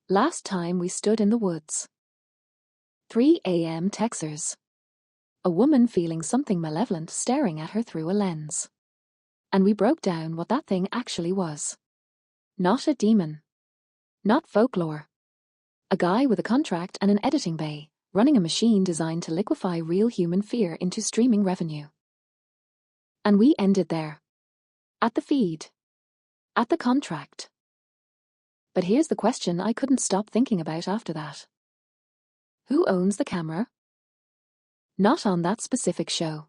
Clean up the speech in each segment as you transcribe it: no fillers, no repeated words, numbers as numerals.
Last time we stood in the woods. 3 a.m. Texers. A woman feeling something malevolent staring at her through a lens. And we broke down what that thing actually was. Not a demon. Not folklore. A guy with a contract and an editing bay, running a machine designed to liquefy real human fear into streaming revenue. And we ended there. At the feed. At the contract. But here's the question I couldn't stop thinking about after that. Who owns the camera? Not on that specific show.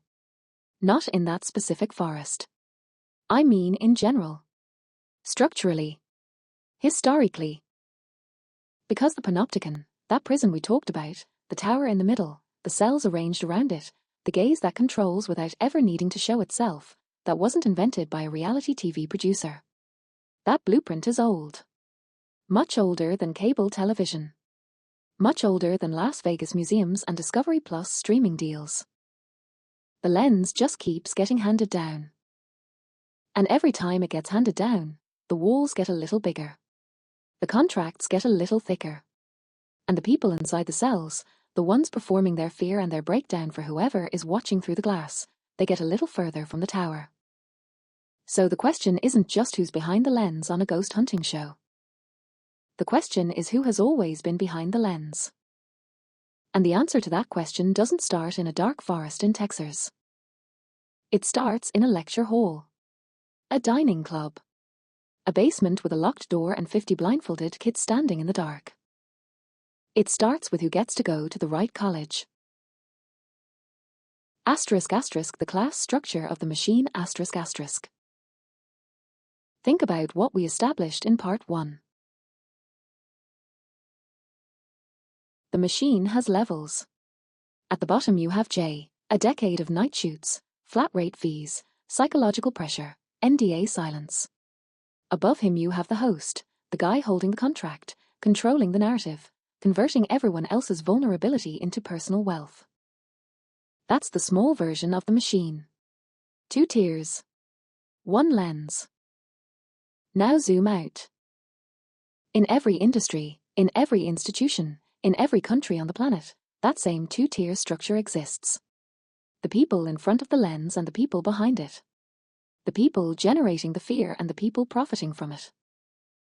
Not in that specific forest. I mean in general. Structurally. Historically. Because the Panopticon, that prison we talked about, the tower in the middle, the cells arranged around it, the gaze that controls without ever needing to show itself, that wasn't invented by a reality TV producer. That blueprint is old. Much older than cable television. Much older than Las Vegas museums and Discovery Plus streaming deals. The lens just keeps getting handed down. And every time it gets handed down, the walls get a little bigger. The contracts get a little thicker. And the people inside the cells, the ones performing their fear and their breakdown for whoever is watching through the glass, they get a little further from the tower. So the question isn't just who's behind the lens on a ghost hunting show. The question is who has always been behind the lens. And the answer to that question doesn't start in a dark forest in Texas. It starts in a lecture hall. A dining club. A basement with a locked door and 50 blindfolded kids standing in the dark. It starts with who gets to go to the right college. Asterisk asterisk the class structure of the machine asterisk asterisk. Think about what we established in part 1. The machine has levels. At the bottom you have J, a decade of night shoots, flat rate fees, psychological pressure, NDA silence. Above him you have the host, the guy holding the contract, controlling the narrative, converting everyone else's vulnerability into personal wealth. That's the small version of the machine. 2 tiers. 1 lens. Now zoom out. In every industry, in every institution, in every country on the planet, that same 2-tier structure exists. The people in front of the lens and the people behind it. The people generating the fear and the people profiting from it.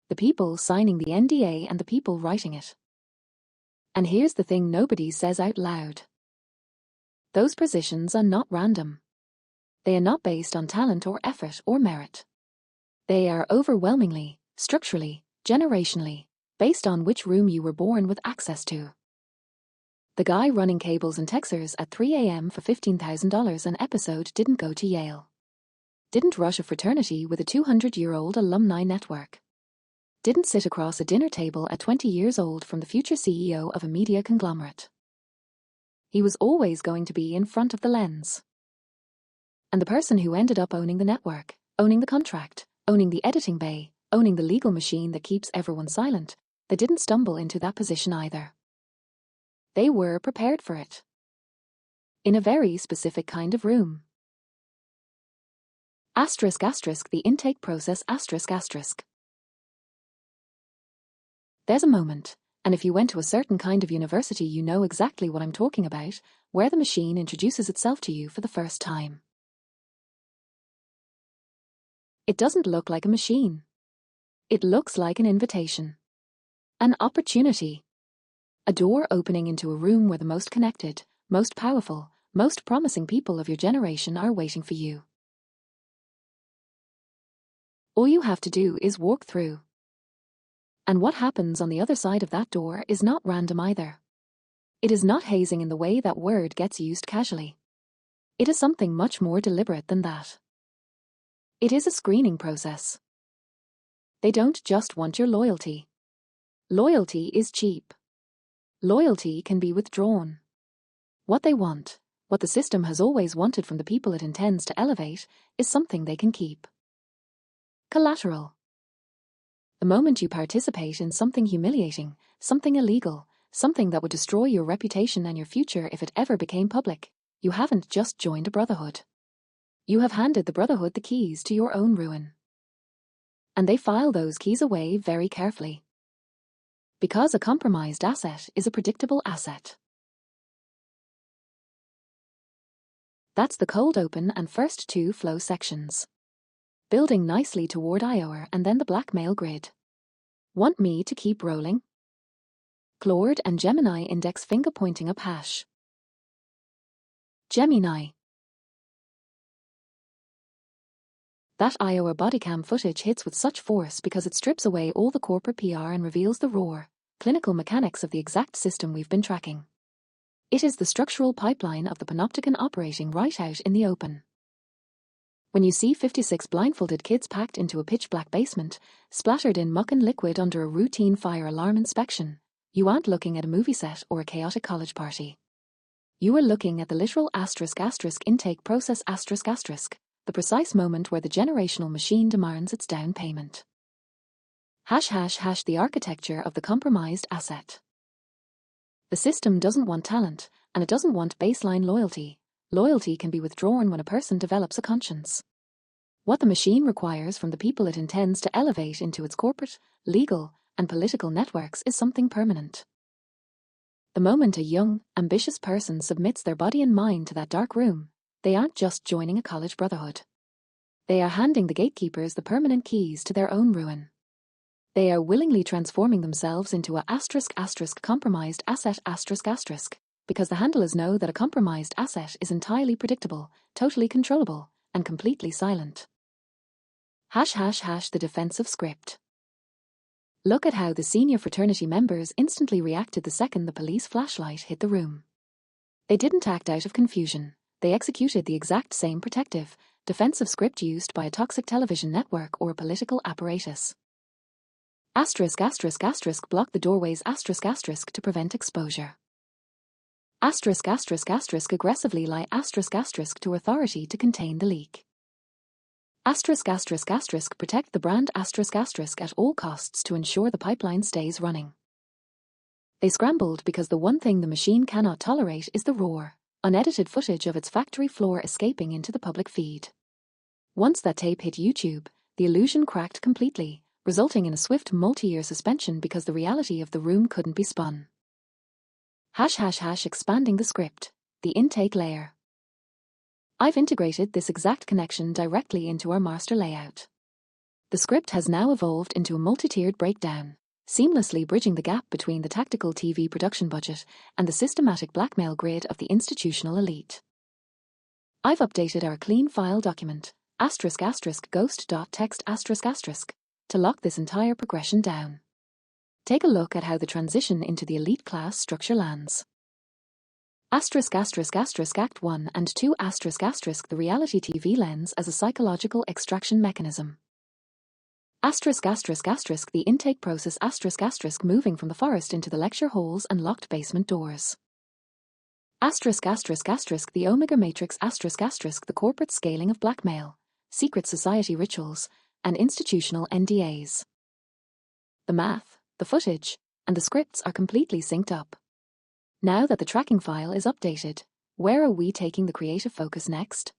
The people signing the NDA and the people writing it. And here's the thing nobody says out loud. Those positions are not random. They are not based on talent or effort or merit. They are overwhelmingly, structurally, generationally, based on which room you were born with access to. The guy running cables and Texers at 3 a.m. for $15,000 an episode didn't go to Yale. Didn't rush a fraternity with a 200-year-old alumni network. Didn't sit across a dinner table at 20 years old from the future CEO of a media conglomerate. He was always going to be in front of the lens. And the person who ended up owning the network, owning the contract, owning the editing bay, owning the legal machine that keeps everyone silent, they didn't stumble into that position either. They were prepared for it. In a very specific kind of room. Asterisk asterisk the intake process asterisk asterisk. There's a moment, and if you went to a certain kind of university you know exactly what I'm talking about, where the machine introduces itself to you for the first time. It doesn't look like a machine. It looks like an invitation. An opportunity. A door opening into a room where the most connected, most powerful, most promising people of your generation are waiting for you. All you have to do is walk through. And what happens on the other side of that door is not random either. It is not hazing in the way that word gets used casually. It is something much more deliberate than that. It is a screening process. They don't just want your loyalty. Loyalty is cheap. Loyalty can be withdrawn. What they want, what the system has always wanted from the people it intends to elevate, is something they can keep. Collateral. The moment you participate in something humiliating, something illegal, something that would destroy your reputation and your future if it ever became public, you haven't just joined a brotherhood. You have handed the brotherhood the keys to your own ruin. And they file those keys away very carefully. Because a compromised asset is a predictable asset. That's the cold open and first two flow sections. Building nicely toward IOR and then the blackmail grid. Want me to keep rolling? Claude and Gemini index finger pointing up hash. Gemini. That IOR bodycam footage hits with such force because it strips away all the corporate PR and reveals the raw, clinical mechanics of the exact system we've been tracking. It is the structural pipeline of the panopticon operating right out in the open. When you see 56 blindfolded kids packed into a pitch-black basement, splattered in muck and liquid under a routine fire alarm inspection, you aren't looking at a movie set or a chaotic college party. You are looking at the literal ** intake process ***, the precise moment where the generational machine demands its down payment. ### The architecture of the compromised asset. The system doesn't want talent, and it doesn't want baseline loyalty. Loyalty can be withdrawn when a person develops a conscience. What the machine requires from the people it intends to elevate into its corporate, legal, and political networks is something permanent. The moment a young, ambitious person submits their body and mind to that dark room, they aren't just joining a college brotherhood. They are handing the gatekeepers the permanent keys to their own ruin. They are willingly transforming themselves into a ** compromised asset ** because the handlers know that a compromised asset is entirely predictable, totally controllable, and completely silent. ###. The defensive script. Look at how the senior fraternity members instantly reacted the second the police flashlight hit the room. They didn't act out of confusion. They executed the exact same protective, defensive script used by a toxic television network or a political apparatus. *****, block the doorways **** to prevent exposure. *****, aggressively lie **** to authority to contain the leak. ****, protect the brand **** at all costs to ensure the pipeline stays running. They scrambled because the one thing the machine cannot tolerate is the raw, unedited footage of its factory floor escaping into the public feed. Once that tape hit YouTube, the illusion cracked completely, resulting in a swift multi-year suspension because the reality of the room couldn't be spun. ###, expanding the script, the intake layer. I've integrated this exact connection directly into our master layout. The script has now evolved into a multi-tiered breakdown, seamlessly bridging the gap between the tactical TV production budget and the systematic blackmail grid of the institutional elite. I've updated our clean file document, ***ghost.txt***, to lock this entire progression down. Take a look at how the transition into the elite class structure lands. ****, Act 1 and 2 ****, the reality TV lens as a psychological extraction mechanism. ****, the intake process ****, moving from the forest into the lecture halls and locked basement doors. ****, the Omega Matrix ****, the corporate scaling of blackmail, secret society rituals, and institutional NDAs. The math, the footage, and the scripts are completely synced up. Now that the tracking file is updated, where are we taking the creative focus next?